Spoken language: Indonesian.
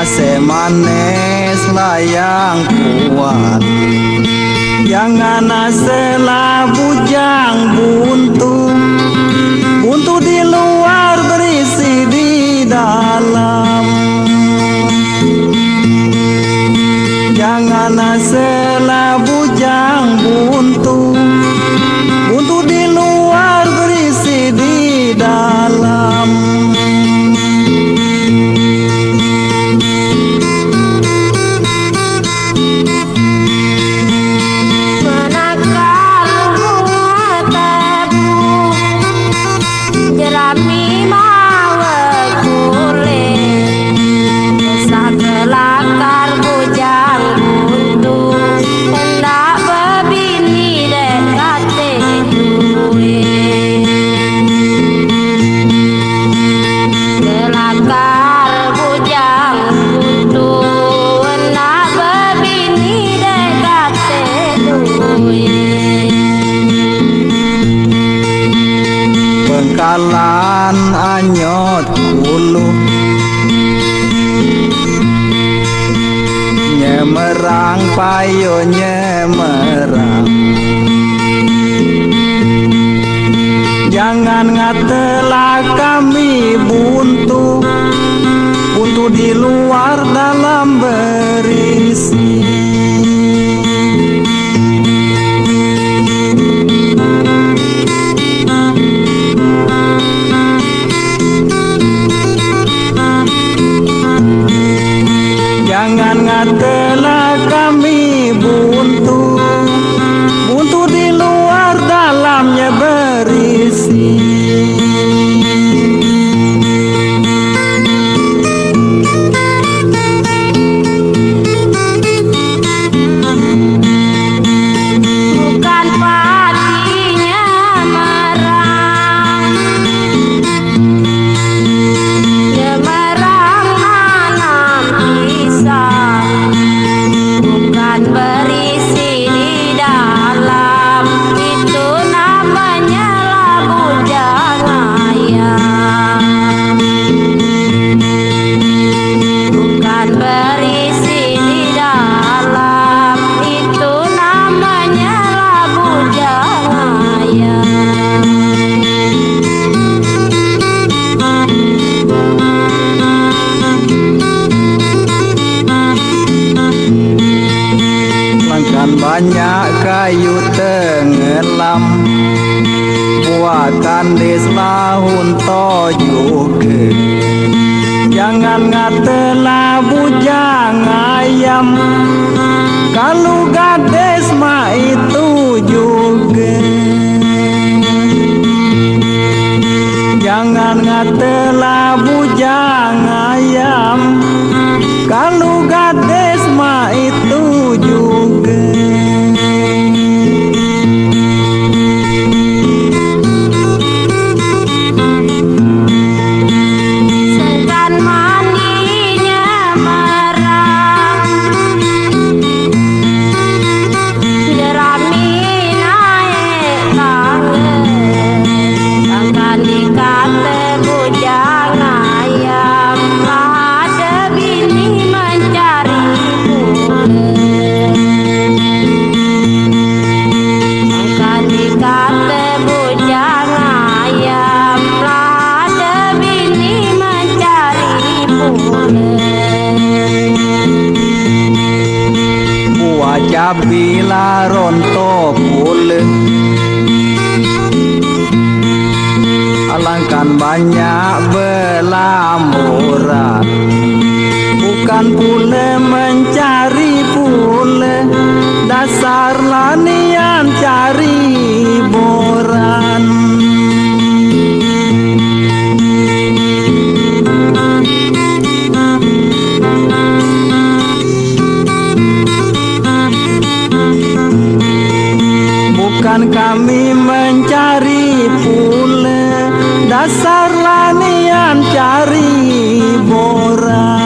Ase manis layang kuat, jangan aselah bujang buntu. Buntu di luar berisi di dalam. Jangan aselah bujang buntu. Buntu di luar berisi di dalam. Bengkalan anyot kulu, nyemerang payo nyemerang. Jangan ngatelah kami buntu. Buntu di luar dalam berisi. Jangan ngatelah kami buntu. Buntu di luar dalamnya berisi. Bukan patinya merang, nyemerang nanam pisang. Bukan berisi di dalam, itu namanya lah bujang ayam. Bukan berisi di dalam, itu namanya lah bujang ayam. Langkan banyak kayu tenggelam, buatan deslahun tojuke. Jangan ngatelah bujang ayam, kalau gades mah itu juga. Jangan ngatelah bujang ayam, kalau gades mah itu juga. Sengkan mandinya merang, jerami naik tangga. Sangkan dikata bujang ayam, lah ada bini mencari pulen. Sangkan dikata bujang ayam, lah ada bini mencari pulen. Buah cabila ronto pule, alangkan banyak belamuran. Bukan pule mencari pule, dasar lanian cari boran. Bukan kami mencari pule, dasar lanian cari boran.